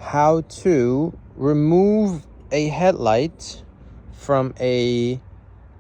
how to remove a headlight from a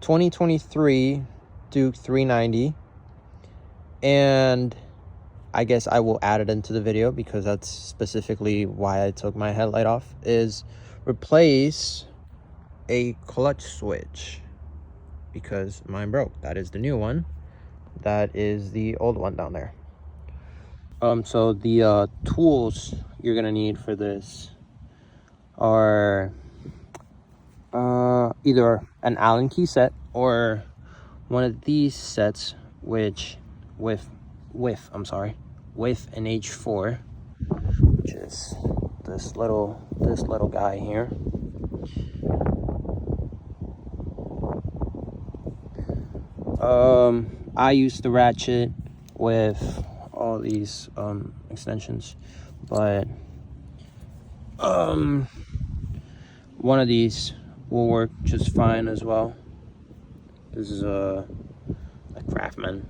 2023 Duke 390, and I guess I will add it into the video because that's specifically why I took my headlight off, is replace a clutch switch because mine broke. That is the new one. That is the old one down there. So the tools you're gonna need for this are either an Allen key set or one of these sets, which with an H4, which is this little guy here. I used the ratchet with all these extensions, but one of these will work just fine as well. This is a Craftsman.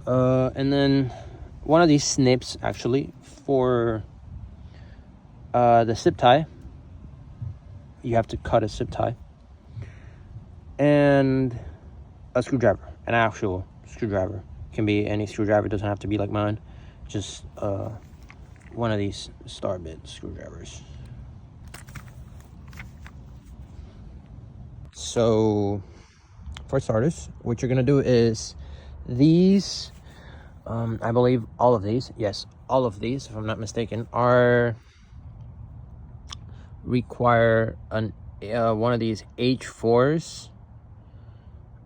And then one of these snips actually for the zip tie. You have to cut a zip tie. And a screwdriver, an actual screwdriver. Can be any screwdriver, doesn't have to be like mine. Just one of these star bit screwdrivers. So for starters, what you're gonna do is these, I believe all of these, yes, all of these, if I'm not mistaken, require one of these H4s,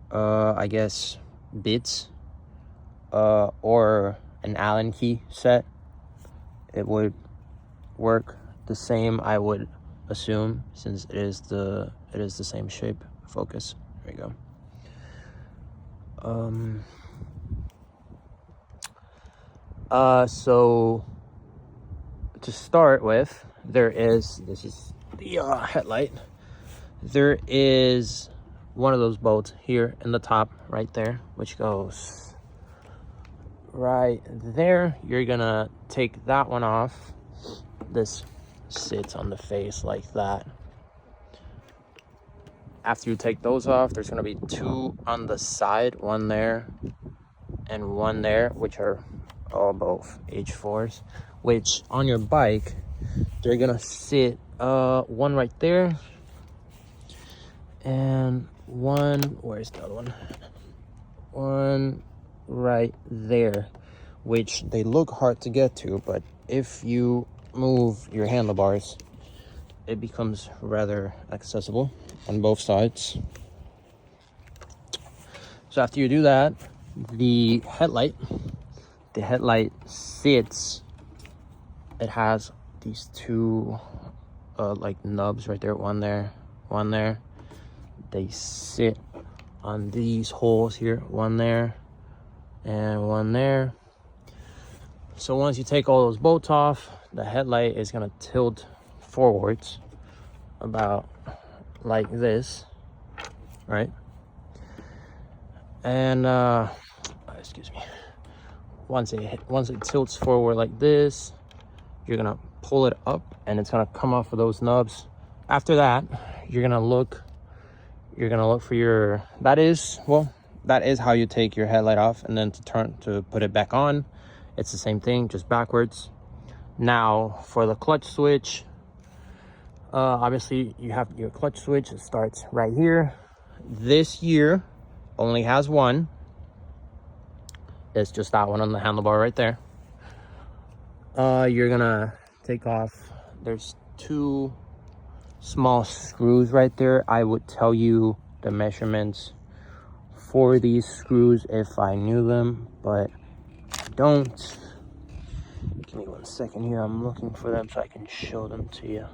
I guess bits, or an Allen key set. It would work the same, I would assume, since it is the same shape. Focus, there you go. So to start with, this is the headlight. There is one of those bolts here in the top right there, which goes right there. You're gonna take that one off. This sits on the face like that. After you take those off, there's gonna be two on the side, one there and one there, which are all both H4s, which on your bike they're gonna sit one right there and one, where's the other one? One right there, which they look hard to get to, but if you move your handlebars, it becomes rather accessible on both sides. So after you do that, the headlight sits, it has these two like nubs right there, one there, one there. They sit on these holes here, one there and one there. So once you take all those bolts off, the headlight is gonna tilt forwards about like this, right? And excuse me, once it tilts forward like this, you're gonna pull it up and it's gonna come off of those nubs. After that, you're gonna look for your, that is how you take your headlight off, and then to put it back on, it's the same thing, just backwards. Now for the clutch switch, obviously you have your clutch switch. It starts right here. This year only has one. It's just that one on the handlebar right there. You're gonna take off, there's two small screws right there. I would tell you the measurements for these screws if I knew them, but I don't. Give me 1 second here, I'm looking for them so I can show them to you.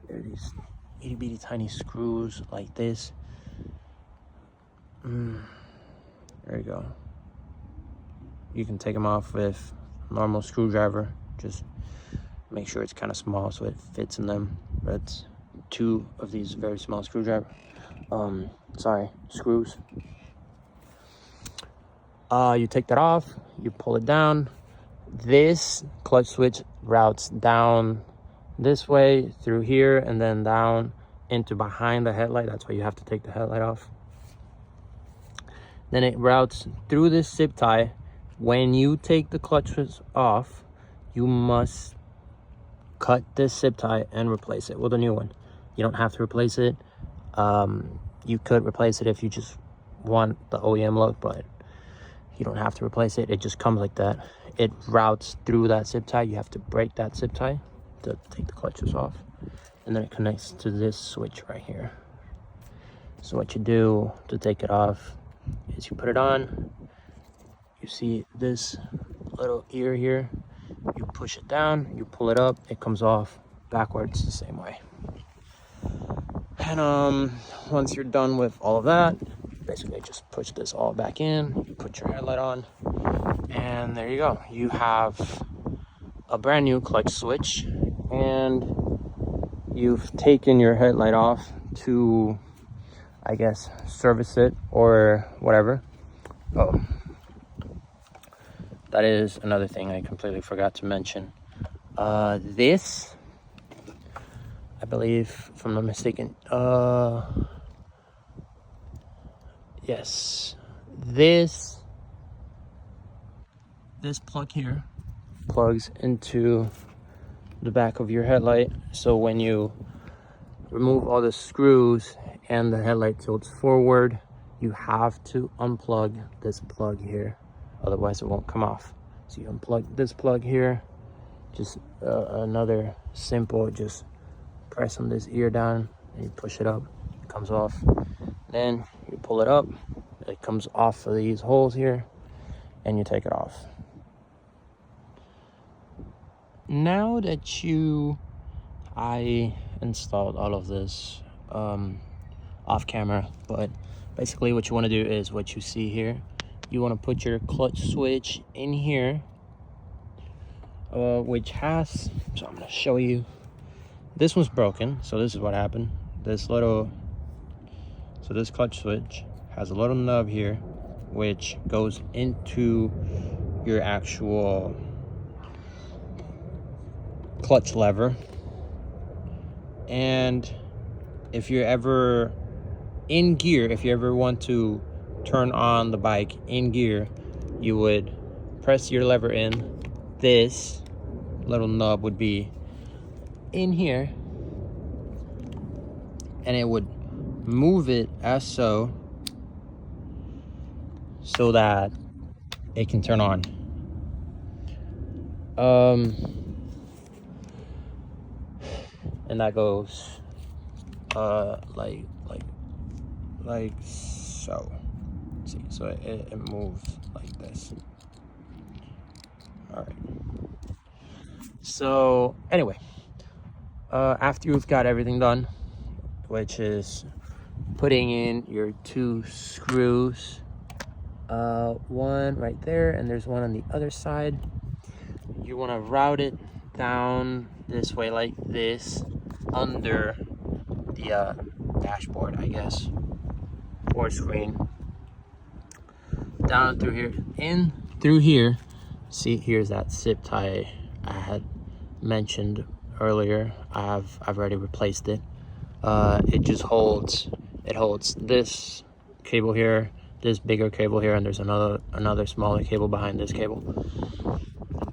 There are these itty bitty tiny screws like this. There you go. You can take them off with a normal screwdriver. Just make sure it's kind of small so it fits in them. But two of these very small screws. You take that off, you pull it down. this clutch switch routes down this way through here and then down into behind the headlight. That's why you have to take the headlight off. Then it routes through this zip tie. When you take the clutch switch off, you must cut this zip tie and replace it with a new one. You don't have to replace it. You could replace it if you just want the OEM look, but you don't have to replace it. It just comes like that. It routes through that zip tie. You have to break that zip tie to take the clutches off, and then it connects to this switch right here. So what you do to take it off is you put it on. You see this little ear here, you push it down, you pull it up, it comes off backwards the same way. And once you're done with all of that, basically just push this all back in, you put your headlight on, and there you go. You have a brand new clutch switch, and you've taken your headlight off to, I guess, service it or whatever. Oh, that is another thing I completely forgot to mention. This, I believe, if I'm not mistaken, yes, this plug here plugs into the back of your headlight. So when you remove all the screws and the headlight tilts forward, you have to unplug this plug here, otherwise it won't come off. So you unplug this plug here, just another simple, just press on this ear down and you push it up, it comes off. Then you pull it up, it comes off of these holes here, and you take it off. Now that I installed all of this off camera, but basically what you want to do is what you see here. You want to put your clutch switch in here, which has, so I'm going to show you. This one's broken, so this is what happened. This clutch switch has a little nub here, which goes into your actual clutch lever. And if you're ever in gear, if you ever want to turn on the bike in gear, you would press your lever in. This little nub would be in here, and it would move it as so that it can turn on. And that goes like so. See, so it moves like this. All right. So anyway, after you've got everything done, which is putting in your two screws, one right there and there's one on the other side, you want to route it down this way like this, under the dashboard, I guess, or screen, down through here, in through here. See, here's that zip tie I had mentioned earlier. I've already replaced it. It just holds this cable here, this bigger cable here, and there's another smaller cable behind this cable,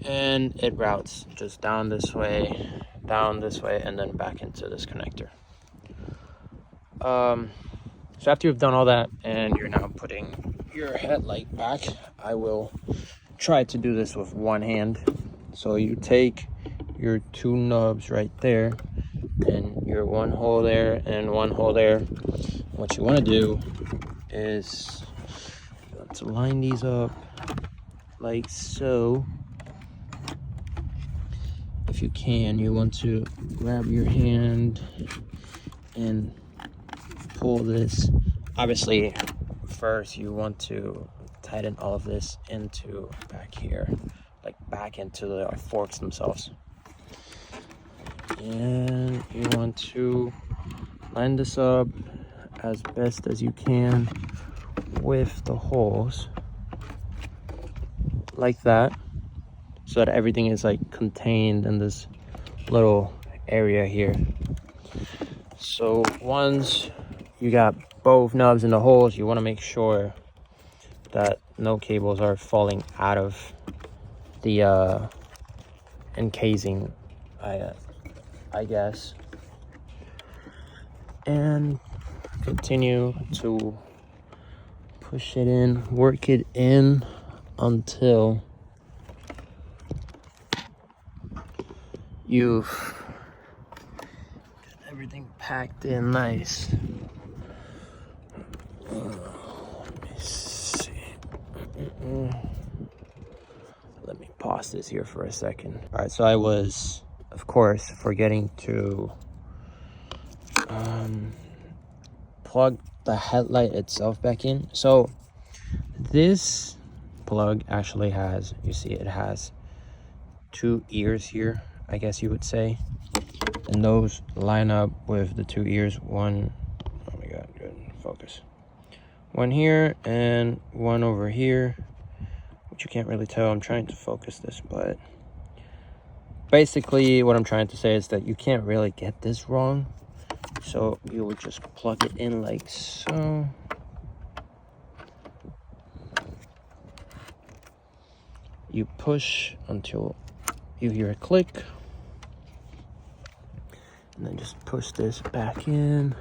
and it routes just down this way, and then back into this connector. So after you've done all that and you're now putting your headlight back, I will try to do this with one hand. So you take your two nubs right there, and your one hole there and one hole there. What you want to do is to line these up like so. If you can, you want to grab your hand and pull this. Obviously, first you want to tighten all of this into back here, like back into the forks themselves. And you want to line this up as best as you can with the holes, like that. so that everything is like contained in this little area here. So once you got both knobs in the holes, you want to make sure that no cables are falling out of the encasing, I guess. And continue to push it in, work it in until you've got everything packed in nice. Let me see. Let me pause this here for a second. All right, so I was, of course, forgetting to plug the headlight itself back in. So this plug actually has, you see, it has 2 ears here, I guess you would say, and those line up with the 2 ears. One, oh my god, good focus, one here and one over here, which you can't really tell. I'm trying to focus this, but basically what I'm trying to say is that you can't really get this wrong. So you would just plug it in like so. You push until you hear a click, and then just push this back in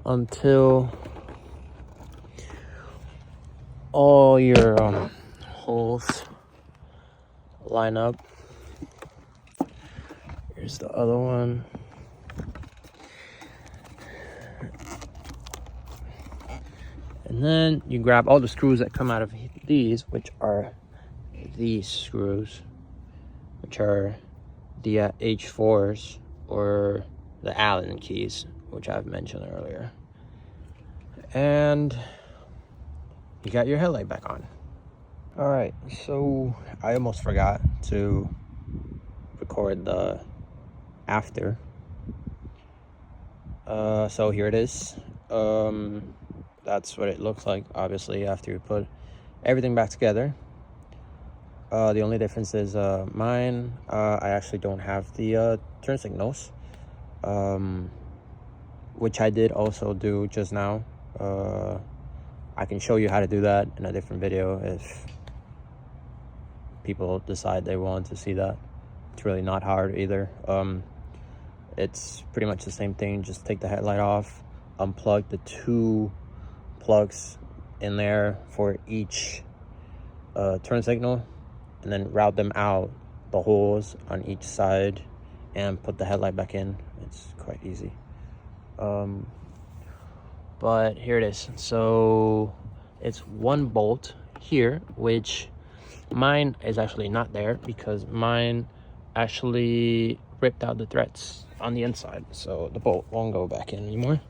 until all your holes line up. Here's the other one. And then you grab all the screws that come out of these, which are these screws, which are the H4s, or the Allen keys, which I've mentioned earlier. And you got your headlight back on. All right, so I almost forgot to record the after. So here it is. That's what it looks like, obviously, after you put everything back together. The only difference is mine, I actually don't have the turn signals, which I did also do just now. I can show you how to do that in a different video if people decide they want to see that. It's really not hard either. It's pretty much the same thing. Just take the headlight off, unplug the 2 plugs in there for each turn signal, and then route them out the holes on each side and put the headlight back in. It's quite easy. But here it is. So it's 1 bolt here, which mine is actually not there because mine actually ripped out the threads on the inside, so the bolt won't go back in anymore.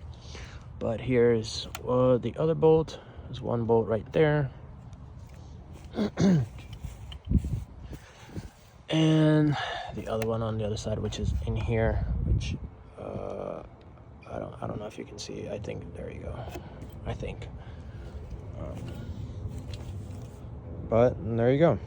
But here's the other bolt. There's 1 bolt right there. And the other one on the other side, which is in here, which I don't know if you can see. I think there you go. I think. But there you go.